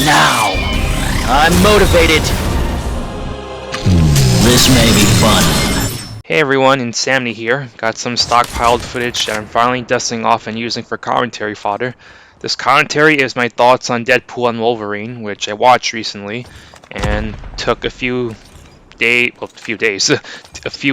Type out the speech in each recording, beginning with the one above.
Now, I'm motivated. This may be fun. Hey everyone, Insanity here. Got some stockpiled footage that I'm finally dusting off and using for commentary fodder. This commentary is my thoughts on Deadpool and Wolverine, which I watched recently and took a few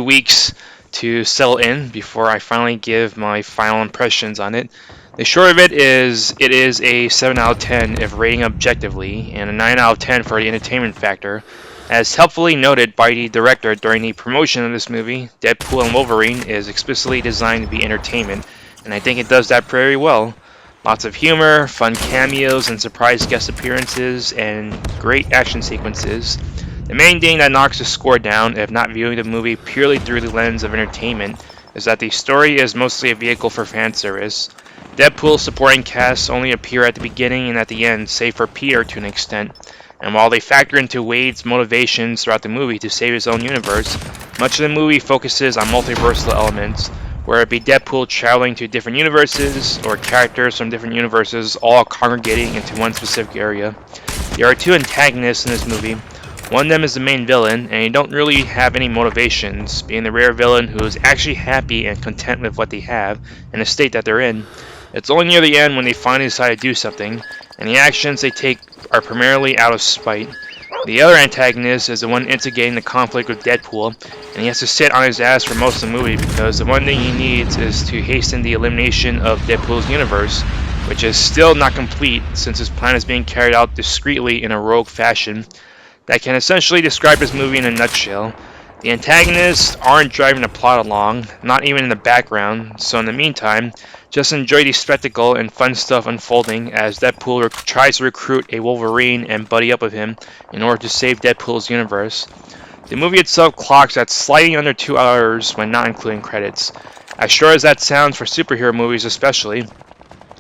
weeks to settle in before I finally give my final impressions on it. The short of it is a 7 out of 10 if rating objectively, and a 9 out of 10 for the entertainment factor. As helpfully noted by the director during the promotion of this movie, Deadpool and Wolverine is explicitly designed to be entertainment, and I think it does that very well. Lots of humor, fun cameos and surprise guest appearances, and great action sequences. The main thing that knocks the score down, if not viewing the movie purely through the lens of entertainment, is that the story is mostly a vehicle for fan service. Deadpool's supporting casts only appear at the beginning and at the end, save for Peter to an extent. And while they factor into Wade's motivations throughout the movie to save his own universe, much of the movie focuses on multiversal elements, where it be Deadpool traveling to different universes, or characters from different universes all congregating into one specific area. There are two antagonists in this movie. One of them is the main villain, and you don't really have any motivations, being the rare villain who is actually happy and content with what they have and the state that they're in. It's only near the end when they finally decide to do something, and the actions they take are primarily out of spite. The other antagonist is the one instigating the conflict with Deadpool, and he has to sit on his ass for most of the movie because the one thing he needs is to hasten the elimination of Deadpool's universe, which is still not complete since his plan is being carried out discreetly in a rogue fashion. That can essentially describe this movie in a nutshell. The antagonists aren't driving the plot along, not even in the background, so in the meantime, just enjoy the spectacle and fun stuff unfolding as Deadpool tries to recruit a Wolverine and buddy up with him in order to save Deadpool's universe. The movie itself clocks at slightly under 2 hours when not including credits. As short as that sounds for superhero movies especially,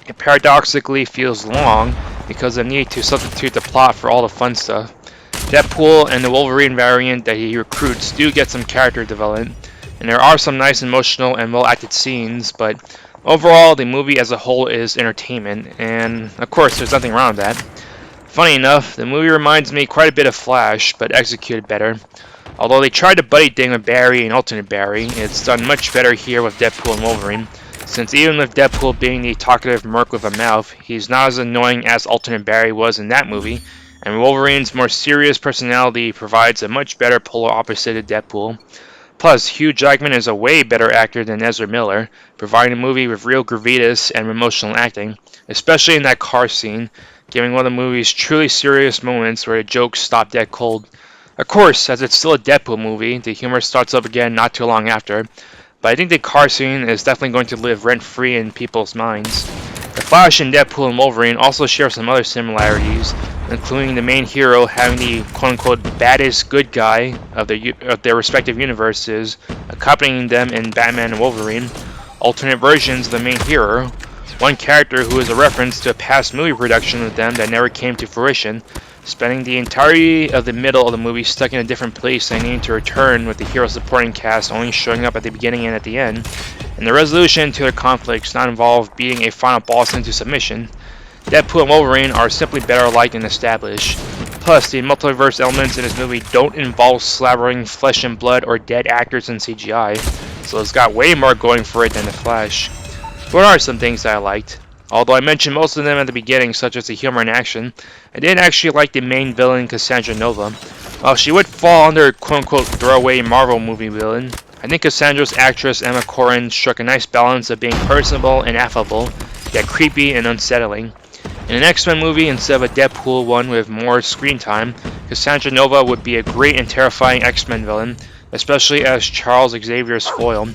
it paradoxically feels long because of the need to substitute the plot for all the fun stuff. Deadpool and the Wolverine variant that he recruits do get some character development, and there are some nice emotional and well-acted scenes, but overall the movie as a whole is entertainment, and of course there's nothing wrong with that. Funny enough, the movie reminds me quite a bit of Flash, but executed better. Although they tried the buddy thing with Barry and alternate Barry, it's done much better here with Deadpool and Wolverine, since even with Deadpool being the talkative merc with a mouth, he's not as annoying as alternate Barry was in that movie, and Wolverine's more serious personality provides a much better polar opposite of Deadpool. Plus, Hugh Jackman is a way better actor than Ezra Miller, providing a movie with real gravitas and emotional acting, especially in that car scene, giving one of the movie's truly serious moments where the jokes stop dead cold. Of course, as it's still a Deadpool movie, the humor starts up again not too long after, but I think the car scene is definitely going to live rent-free in people's minds. The Flash and Deadpool and Wolverine also share some other similarities, including the main hero having the quote-unquote baddest good guy of their respective universes accompanying them in Batman and Wolverine, alternate versions of the main hero, one character who is a reference to a past movie production with them that never came to fruition, spending the entirety of the middle of the movie stuck in a different place and needing to return with the hero supporting cast only showing up at the beginning and at the end, and the resolution to their conflicts not involve beating a final boss into submission. Deadpool and Wolverine are simply better alike and established. Plus, the multiverse elements in this movie don't involve slavering flesh and blood or dead actors in CGI, so it's got way more going for it than The Flash. There are some things that I liked. Although I mentioned most of them at the beginning, such as the humor and action, I did actually like the main villain, Cassandra Nova. While she would fall under quote-unquote throwaway Marvel movie villain, I think Cassandra's actress Emma Corrin struck a nice balance of being personable and affable, yet creepy and unsettling. In an X-Men movie, instead of a Deadpool one with more screen time, Cassandra Nova would be a great and terrifying X-Men villain, especially as Charles Xavier's foil.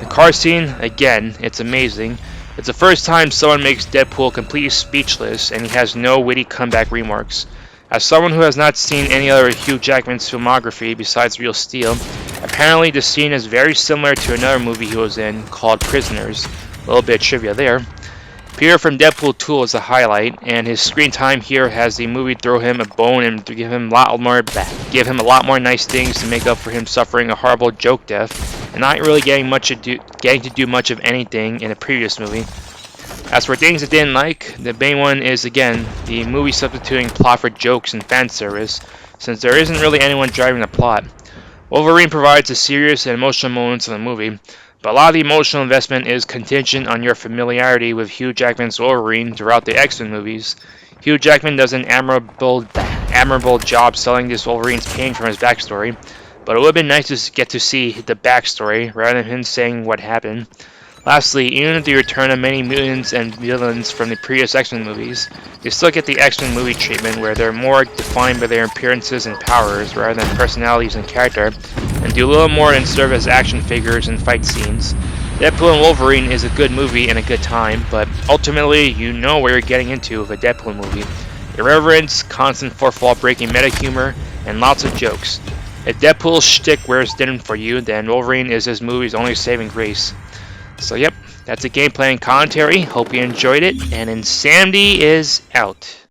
The car scene, again, it's amazing. It's the first time someone makes Deadpool completely speechless, and he has no witty comeback remarks. As someone who has not seen any other Hugh Jackman's filmography besides Real Steel, apparently the scene is very similar to another movie he was in called Prisoners. A little bit of trivia there. Peter from Deadpool 2 is a highlight, and his screen time here has the movie throw him a bone and give him a lot more nice things to make up for him suffering a horrible joke death, and not really getting to do much of anything in the previous movie. As for things I didn't like, the main one is again the movie substituting plot for jokes and fan service, since there isn't really anyone driving the plot. Wolverine provides the serious and emotional moments of the movie, but a lot of the emotional investment is contingent on your familiarity with Hugh Jackman's Wolverine throughout the X-Men movies. Hugh Jackman does an admirable job selling this Wolverine's pain from his backstory, but it would have been nice to get to see the backstory rather than him saying what happened. Lastly, even with the return of many mutants and villains from the previous X-Men movies, you still get the X-Men movie treatment where they're more defined by their appearances and powers rather than personalities and character, and do a little more than serve as action figures and fight scenes. Deadpool and Wolverine is a good movie and a good time, but ultimately you know what you're getting into with a Deadpool movie. Irreverence, constant fourth wall breaking meta humor, and lots of jokes. If Deadpool's shtick wears thin for you, then Wolverine is this movie's only saving grace. So yep, that's a gameplay and commentary. Hope you enjoyed it, and Insanity is out.